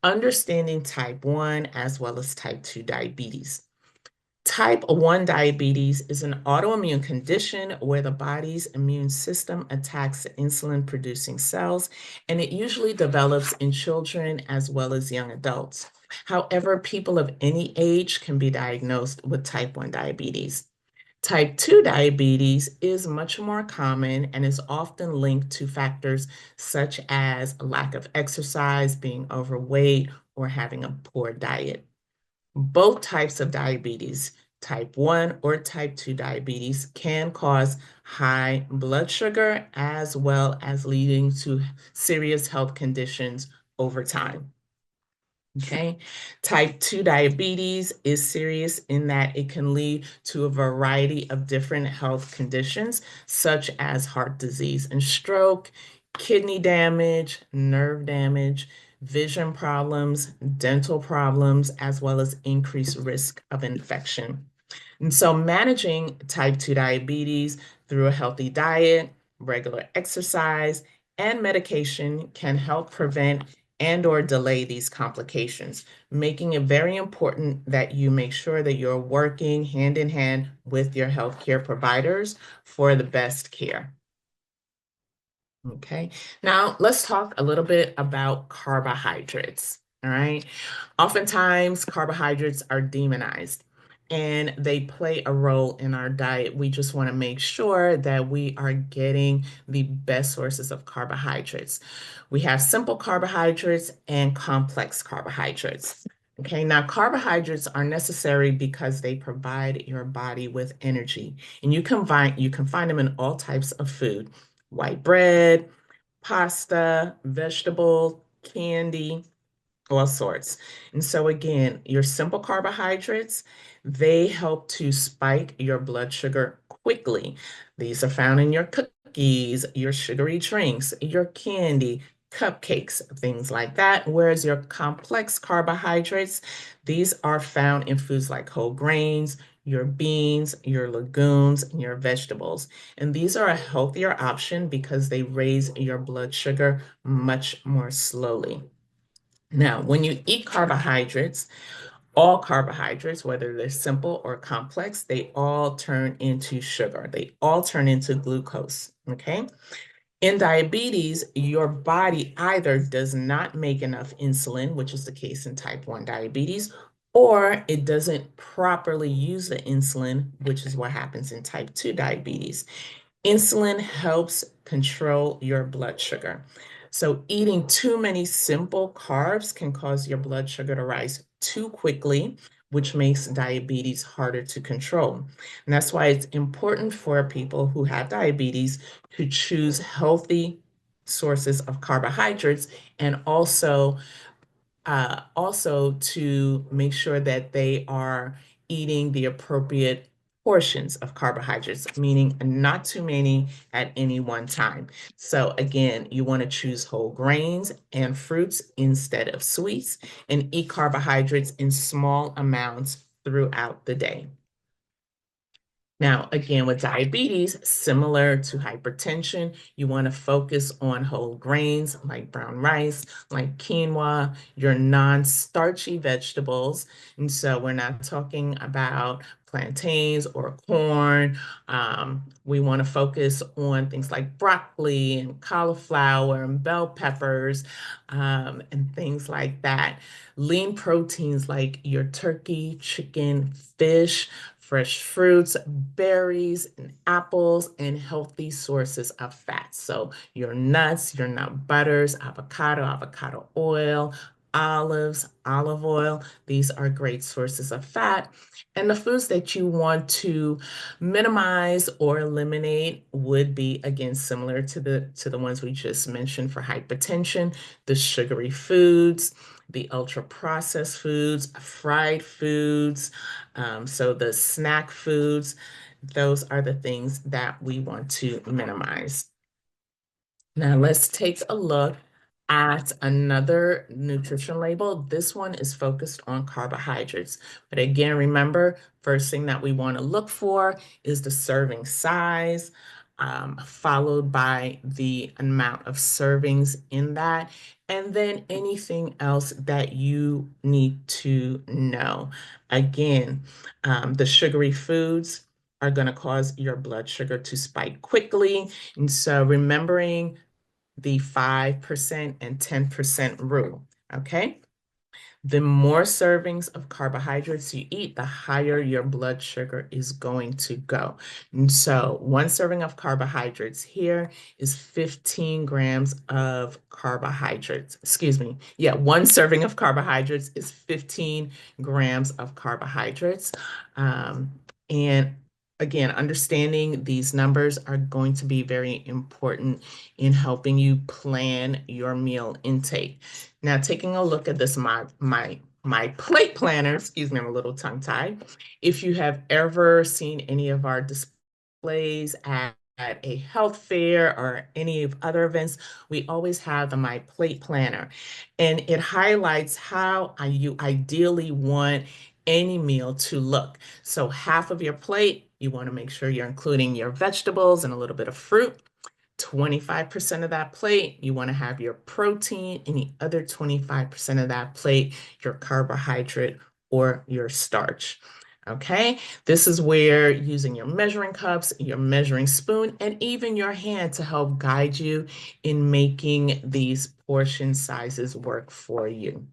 Understanding type 1 as well as type 2 diabetes. Type 1 diabetes is an autoimmune condition where the body's immune system attacks the insulin producing cells, and it usually develops in children as well as young adults. However, people of any age can be diagnosed with type 1 diabetes. Type 2 diabetes is much more common and is often linked to factors such as a lack of exercise, being overweight, or having a poor diet. Both types of diabetes, type 1 or type 2 diabetes, can cause high blood sugar as well as leading to serious health conditions over time. Okay, type 2 diabetes is serious in that it can lead to a variety of different health conditions, such as heart disease and stroke, kidney damage, nerve damage, vision problems, dental problems, as well as increased risk of infection. And so, managing type 2 diabetes through a healthy diet, regular exercise, and medication can help prevent and or delay these complications, making it very important that you make sure that you're working hand in hand with your healthcare providers for the best care. Okay, now let's talk a little bit about carbohydrates. All right, oftentimes carbohydrates are demonized and they play a role in our diet. We just want to make sure that we are getting the best sources of carbohydrates. We have simple carbohydrates and complex carbohydrates. Okay, now carbohydrates are necessary because they provide your body with energy, and you can find them in all types of food: white bread, pasta, vegetable, candy, all sorts. And so again, your simple carbohydrates, they help to spike your blood sugar quickly. These are found in your cookies, your sugary drinks, your candy, cupcakes, things like that. Whereas your complex carbohydrates, these are found in foods like whole grains, your beans, your legumes, and your vegetables. And these are a healthier option because they raise your blood sugar much more slowly. Now, when you eat carbohydrates, all carbohydrates, whether they're simple or complex, they all turn into sugar. They all turn into glucose. Okay. In diabetes, your body either does not make enough insulin, which is the case in type 1 diabetes, or it doesn't properly use the insulin, which is what happens in type 2 diabetes. Insulin helps control your blood sugar. So, eating too many simple carbs can cause your blood sugar to rise too quickly, which makes diabetes harder to control. And that's why it's important for people who have diabetes to choose healthy sources of carbohydrates and also to make sure that they are eating the appropriate portions of carbohydrates, meaning not too many at any one time. So again, you want to choose whole grains and fruits instead of sweets and eat carbohydrates in small amounts throughout the day. Now, again, with diabetes, similar to hypertension, you want to focus on whole grains like brown rice, like quinoa, your non-starchy vegetables. And so we're not talking about plantains or corn. We want to focus on things like broccoli and cauliflower and bell peppers, and things like that. Lean proteins like your turkey, chicken, fish, fresh fruits, berries, and apples, and healthy sources of fat. So your nuts, your nut butters, avocado oil, olives, olive oil, these are great sources of fat. And the foods that you want to minimize or eliminate would be, again, similar to the ones we just mentioned for hypertension: the sugary foods, the ultra processed foods, fried foods, so the snack foods, those are the things that we want to minimize. Now let's take a look at another nutrition label. This one is focused on carbohydrates. But again, remember, first thing that we want to look for is the serving size, followed by the amount of servings in that. and then anything else that you need to know. Again, the sugary foods are going to cause your blood sugar to spike quickly. And so remembering the 5% and 10% rule, okay? The more servings of carbohydrates you eat, the higher your blood sugar is going to go. And so, one serving of carbohydrates here is 15 grams of carbohydrates. Excuse me. Yeah, one serving of carbohydrates is 15 grams of carbohydrates. And again, understanding these numbers are going to be very important in helping you plan your meal intake. Now, taking a look at this, my plate planner, excuse me, I'm a little tongue-tied. If you have ever seen any of our displays at a health fair or any of other events, we always have the My Plate Planner. And it highlights how you ideally want any meal to look. So half of your plate, you want to make sure you're including your vegetables and a little bit of fruit. 25% of that plate, you want to have your protein, and the other 25% of that plate, your carbohydrate or your starch. Okay, this is where using your measuring cups, your measuring spoon, and even your hand to help guide you in making these portion sizes work for you.